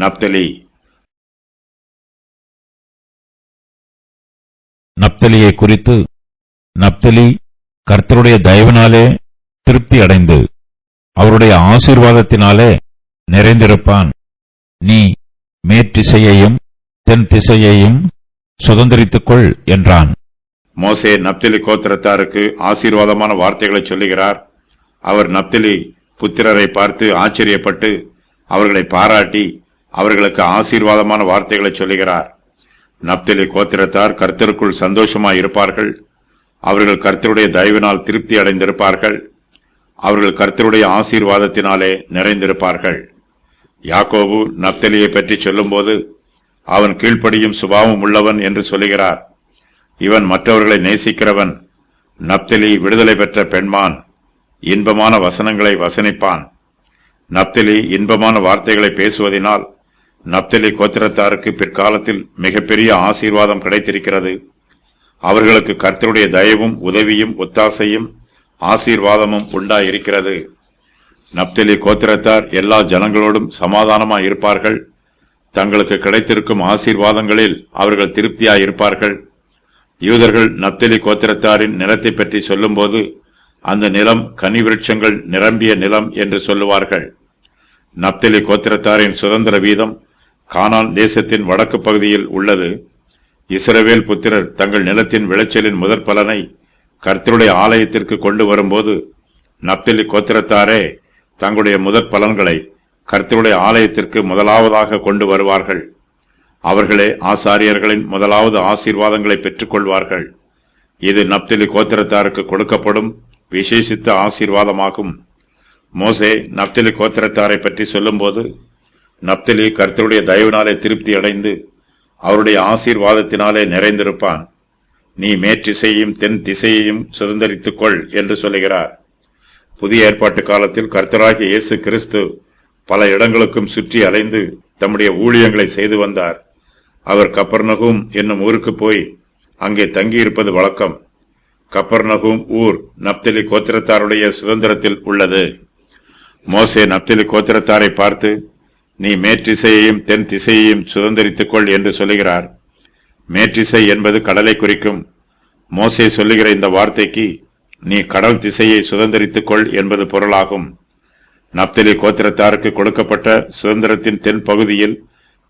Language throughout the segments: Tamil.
நப்தலி. நப்தலியை குறித்து, நப்தலி கர்த்தருடைய தயவினாலே திருப்தி அடைந்து அவருடைய ஆசீர்வாதத்தினாலே நிறைந்திருப்பான். நீ மேற்றிசையையும் தென் திசையையும் சுதந்திரித்துக்கொள் என்றான். மோசே நப்தலி கோத்திரத்தாருக்கு ஆசீர்வாதமான வார்த்தைகளை சொல்லுகிறார். அவர் நப்தலி புத்திரரை பார்த்து ஆச்சரியப்பட்டு அவர்களை பாராட்டி அவர்களுக்கு ஆசீர்வாதமான வார்த்தைகளை சொல்லுகிறார். நப்தலி கோத்திரத்தார் கர்த்தருக்குள் சந்தோஷமாய் இருப்பார்கள். அவர்கள் கர்த்தருடைய தயவினால் திருப்தி அடைந்திருப்பார்கள். அவர்கள் கர்த்தருடைய ஆசீர்வாதத்தினாலே நிறைந்திருப்பார்கள். யாக்கோபு நப்தலியை பற்றி சொல்லும்போது அவன் கீழ்ப்படியும் சுபாவம் உள்ளவன் என்று சொல்லுகிறார். இவன் மற்றவர்களை நேசிக்கிறவன். நப்தலி விடுதலை பெற்ற பெண்மான். இன்பமான வசனங்களை வசனிப்பான். நப்தலி இன்பமான வார்த்தைகளை பேசுவதனால் நப்தலி கோத்திரத்தாருக்கு பிற்காலத்தில் மிகப்பெரிய ஆசீர்வாதம் கிடைத்திருக்கிறது. அவர்களுக்கு கர்த்தருடைய தயவும் உதவியும் ஒத்தாசையும் ஆசீர்வாதமும் உண்டாயிருக்கிறது. நப்தலி கோத்திரத்தார் எல்லா ஜனங்களோடும் சமாதானமாய் இருப்பார்கள். தங்களுக்கு கிடைத்திருக்கும் ஆசீர்வாதங்களில் அவர்கள் திருப்தியாயிருப்பார்கள். யூதர்கள் நப்தலி கோத்திரத்தாரின் நிலத்தை பற்றி சொல்லும்போது அந்த நிலம் கனி விருட்சங்கள் நிரம்பிய நிலம் என்று சொல்லுவார்கள். நப்தலி கோத்திரத்தாரின் சுதந்திர வீதம் கானான் தேசத்தின் வடக்கு பகுதியில் உள்ளது. இஸ்ரவேல் புத்திரர் தங்கள் நிலத்தின் விளைச்சலின் முதற் பலனை கர்த்தருடைய ஆலயத்திற்கு கொண்டு வரும்போது நப்தலி கோத்திரத்தாரே தங்களுடைய முதற் பலன்களை கர்த்தருடைய ஆலயத்திற்கு முதலாவதாக கொண்டு வருவார்கள். அவர்களே ஆசாரியர்களின் முதலாவது ஆசீர்வாதங்களை பெற்றுக் கொள்வார்கள். இது நப்தலி கோத்திரத்தாருக்கு கொடுக்கப்படும் விசேஷித்த ஆசீர்வாதமாகும். மோசே நப்தலி கோத்திரத்தாரை பற்றி சொல்லும்போது நப்தலி கர்த்தருடைய தயவினாலே திருப்தி அடைந்து அவருடைய ஆசீர்வாதத்தினாலே நிறைந்திருப்பான். நீ மேற்றிசையையும் தென் திசையையும் சுதந்திரித்துக் கொள் என்று சொல்லுகிறார். புதிய ஏற்பாட்டு காலத்தில் கர்த்தராகிய இயேசு கிறிஸ்து பல இடங்களுக்கும் சுற்றி அலைந்து தம்முடைய ஊழியங்களை செய்து வந்தார். அவர் கப்பர்நகூம் என்னும் ஊருக்கு போய் அங்கே தங்கியிருப்பது வழக்கம். கப்பர்நகூம் ஊர் நப்தலி கோத்திரத்தாருடைய சுதந்திரத்தில் உள்ளது. மோசே நப்தலி கோத்திரத்தாரை பார்த்து நீ மேற்றிசையையும் தென் திசையையும் சுதந்திரித்துக் கொள் என்று சொல்லுகிறார். மேற்றிசை என்பது கடலை குறிக்கும். மோசே சொல்லுகிற இந்த வார்த்தைக்கு நீ கடல் திசையை சுதந்திரித்துக் கொள் என்பது பொருளாகும். நப்தலி கோத்திரத்தாருக்கு கொடுக்கப்பட்ட சுதந்திரத்தின் தென் பகுதியில்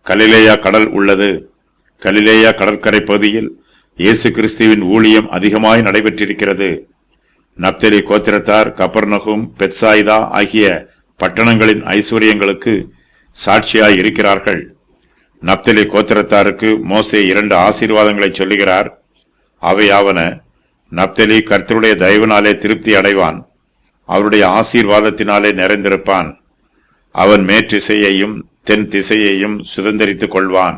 கலிலேயா கடல் உள்ளது. கலிலேயா கடற்கரை பகுதியில் இயேசு கிறிஸ்துவின் ஊழியம் அதிகமாய் நடைபெற்றிருக்கிறது. நப்தலி கோத்திரத்தார் கப்பர்நகூம் பெத்சாயிதா ஆகிய பட்டணங்களின் ஐஸ்வர்யங்களுக்கு சாட்சியாய் இருக்கிறார்கள். நப்தலி கோத்திரத்தாருக்கு மோசே 2 ஆசீர்வாதங்களை சொல்லுகிறார். அவையாவன, நப்தலி கர்த்தருடைய தயவினாலே திருப்தி அடைவான். அவருடைய ஆசீர்வாதத்தினாலே நிறைந்திருப்பான். அவன் மேற்றிசையையும் தென் திசையையும் சுதந்திரித்துக் கொள்வான்.